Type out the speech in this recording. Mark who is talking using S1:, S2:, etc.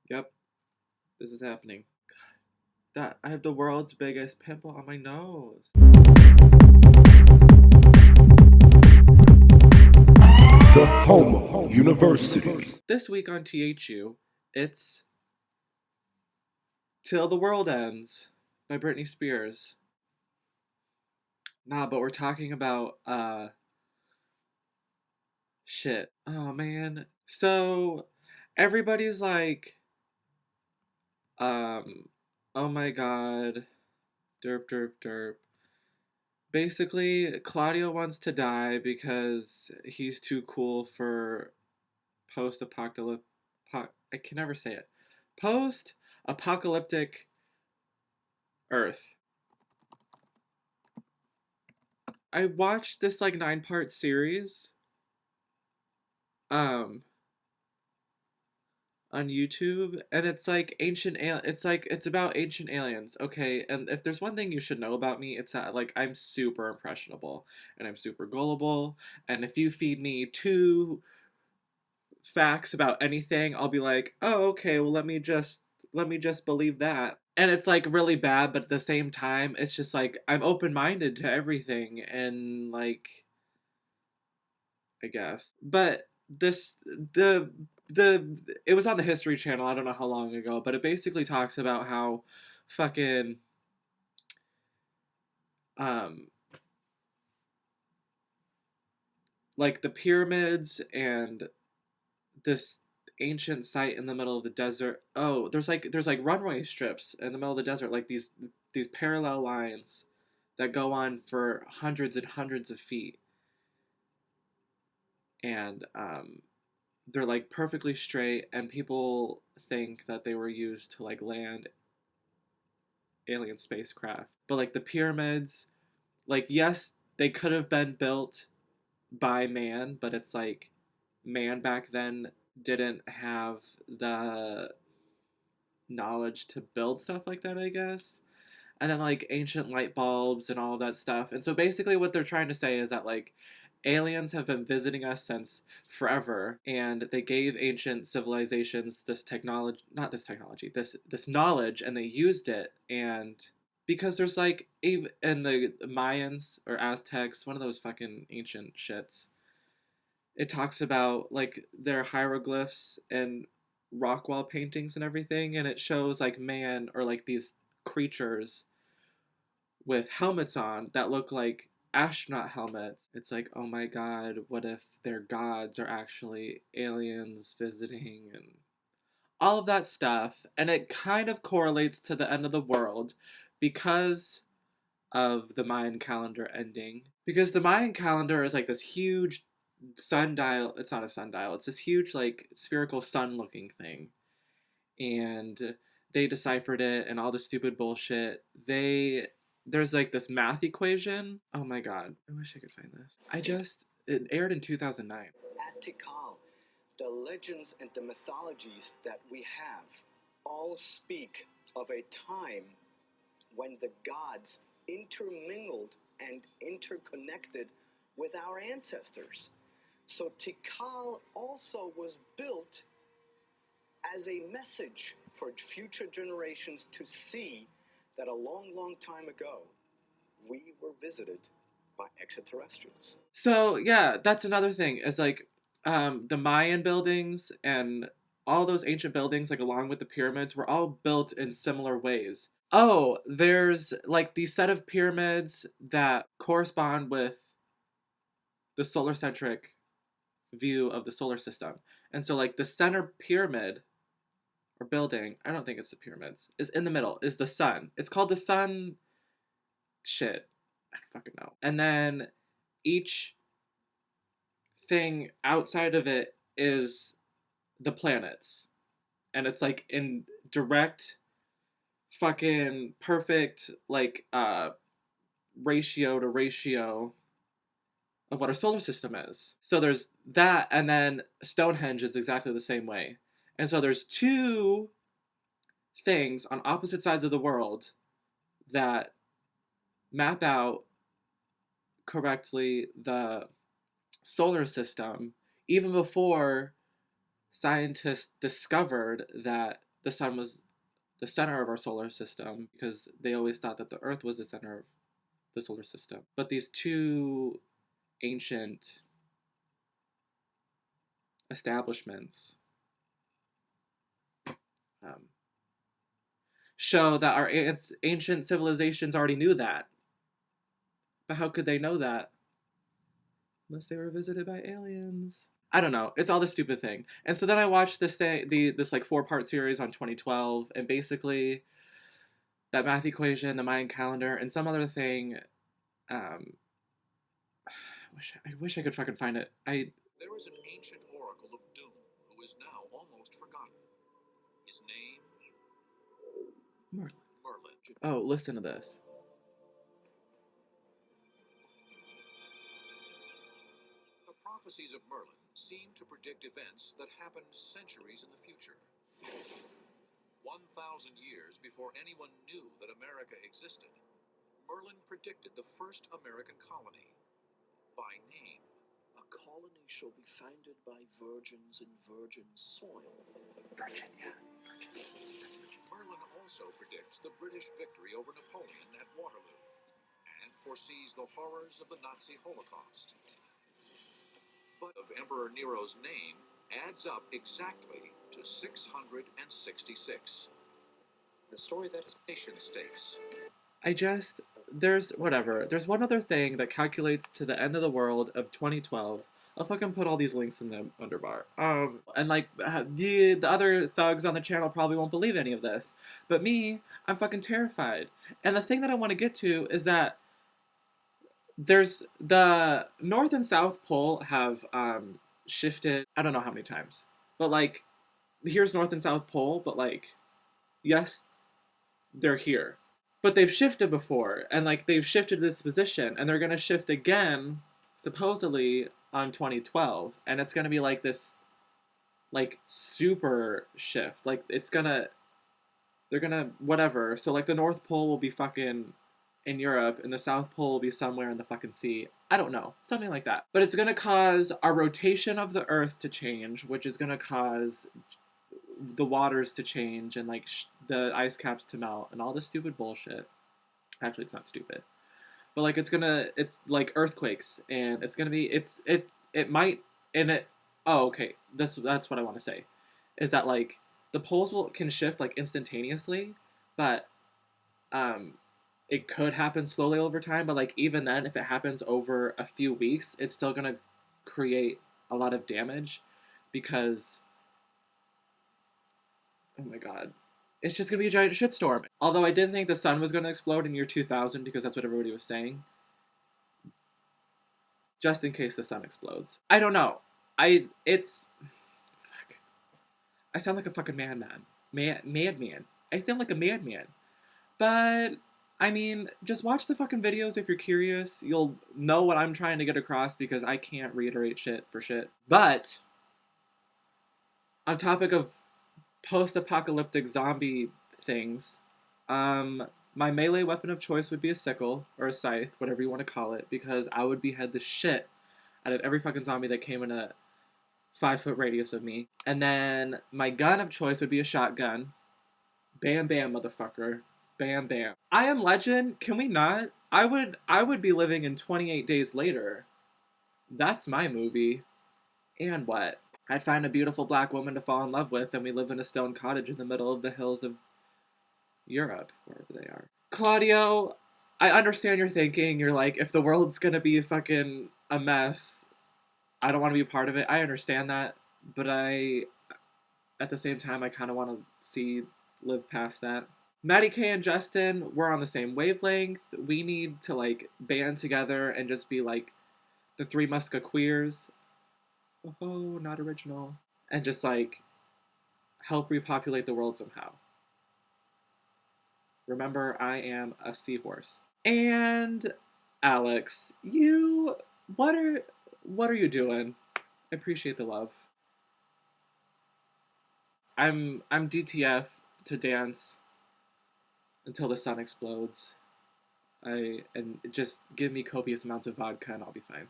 S1: Yep, this is happening. That I have the world's biggest pimple on my nose.
S2: The Homo University.
S1: This week on THU, it's Till the World Ends by Britney Spears. Nah, but we're talking about shit. Oh man. So everybody's like, um, oh my god, derp derp derp. Basically, Claudio wants to die because he's too cool for post-apocalyptic. I can never say it. Post-apocalyptic Earth. I watched this like 9-part series um on YouTube, and it's like it's about ancient aliens, okay? And if there's one thing you should know about me, it's that like I'm super impressionable and I'm super gullible, and if you feed me two facts about anything, I'll be like, "Oh, okay, well let me just believe that." And it's like really bad, but at the same time, it's just like I'm open-minded to everything and like I guess. But this the it was on the History Channel, I don't know how long ago, but it basically talks about how fucking um like the pyramids and this ancient site in the middle of the desert. Oh, there's like runway strips in the middle of the desert, like these parallel lines that go on for hundreds and hundreds of feet, and they're like perfectly straight, and people think that they were used to like land alien spacecraft. But like the pyramids, like yes, they could have been built by man, but it's like man back then didn't have the knowledge to build stuff like that, I guess. And then like ancient light bulbs and all that stuff. And so basically what they're trying to say is that like aliens have been visiting us since forever, and they gave ancient civilizations this technology, not this technology, this knowledge, and they used it. And because there's like in the Mayans or Aztecs, one of those fucking ancient shits, it talks about like their hieroglyphs and rock wall paintings and everything, and it shows like man or like these creatures with helmets on that look like astronaut helmets. It's like, oh my god, what if their gods are actually aliens visiting and all of that stuff? And it kind of correlates to the end of the world because of the Mayan calendar ending. Because the Mayan calendar is like this huge sundial. It's not a sundial, it's this huge, like, spherical sun looking thing. And they deciphered it and all the stupid bullshit. There's like this math equation. Oh my god, I wish I could find this. It aired in 2009.
S3: At Tikal, the legends and the mythologies that we have all speak of a time when the gods intermingled and interconnected with our ancestors. So Tikal also was built as a message for future generations to see that a long, long time ago, we were visited by extraterrestrials.
S1: So yeah, that's another thing. Is like the Mayan buildings and all those ancient buildings, like along with the pyramids, were all built in similar ways. Oh, there's like these set of pyramids that correspond with the solar centric view of the solar system. And so like the center pyramid or building, I don't think it's the pyramids, is in the middle, is the sun. It's called the sun shit. I don't fucking know. And then each thing outside of it is the planets. And it's like in direct fucking perfect like ratio to ratio of what our solar system is. So there's that, and then Stonehenge is exactly the same way. And so there's two things on opposite sides of the world that map out correctly the solar system even before scientists discovered that the sun was the center of our solar system, because they always thought that the Earth was the center of the solar system. But these two ancient establishments show that our ancient civilizations already knew that. But how could they know that? Unless they were visited by aliens. I don't know. It's all this stupid thing. And so then I watched this like 4-part series on 2012, and basically that math equation, the Mayan calendar, and some other thing. I wish I could fucking find it.
S4: There is an ancient oracle of doom who is now almost forgotten. His name?
S1: Merlin.
S4: Merlin.
S1: Oh, listen to this.
S4: The prophecies of Merlin seem to predict events that happened centuries in the future. 1,000 years before anyone knew that America existed, Merlin predicted the first American colony by name.
S5: A colony shall be founded by virgins in virgin soil.
S1: Virginia.
S4: Merlin also predicts the British victory over Napoleon at Waterloo and foresees the horrors of the Nazi Holocaust. But of Emperor Nero's name adds up exactly to 666.
S5: The story that is
S4: Nation states.
S1: There's one other thing that calculates to the end of the world of 2012. I'll fucking put all these links in the underbar. And like, the other thugs on the channel probably won't believe any of this. But me, I'm fucking terrified. And the thing that I want to get to is that there's the North and South Pole have shifted, I don't know how many times. But like, here's North and South Pole, but like, yes, they're here. But they've shifted before, and like they've shifted this position, and they're gonna shift again, supposedly on 2012, and it's gonna be like this, like super shift. Like they're gonna whatever. So like the North Pole will be fucking in Europe, and the South Pole will be somewhere in the fucking sea. I don't know, something like that. But it's gonna cause our rotation of the Earth to change, which is gonna cause the waters to change, and like the ice caps to melt, and all this stupid bullshit. Actually, it's not stupid, but like it's like earthquakes, and it's gonna be it might, and it oh okay, that's what I want to say, is that like the poles can shift like instantaneously, but it could happen slowly over time. But like even then, if it happens over a few weeks, it's still gonna create a lot of damage, because oh my god, it's just gonna be a giant shitstorm. Although I did think the sun was gonna explode in year 2000, because that's what everybody was saying. Just in case the sun explodes. I don't know. Fuck. I sound like a fucking madman. Madman. I sound like a madman. But, I mean, just watch the fucking videos if you're curious. You'll know what I'm trying to get across, because I can't reiterate shit for shit. But, on topic of post-apocalyptic zombie things, my melee weapon of choice would be a sickle, or a scythe, whatever you want to call it, because I would behead the shit out of every fucking zombie that came in a 5-foot radius of me. And then my gun of choice would be a shotgun. Bam bam, motherfucker. Bam bam. I Am Legend, can we not? I would be living in 28 Days Later. That's my movie. And what? I'd find a beautiful black woman to fall in love with, and we live in a stone cottage in the middle of the hills of Europe, wherever they are. Claudio, I understand your thinking. You're like, if the world's gonna be fucking a mess, I don't want to be a part of it. I understand that, but at the same time, I kind of want to live past that. Maddie K and Justin, we're on the same wavelength. We need to like band together and just be like the Three Musketeers. Oh, not original. And just like help repopulate the world somehow. Remember, I am a seahorse. And Alex, what are you doing? I appreciate the love. I'm DTF to dance until the sun explodes. And just give me copious amounts of vodka and I'll be fine.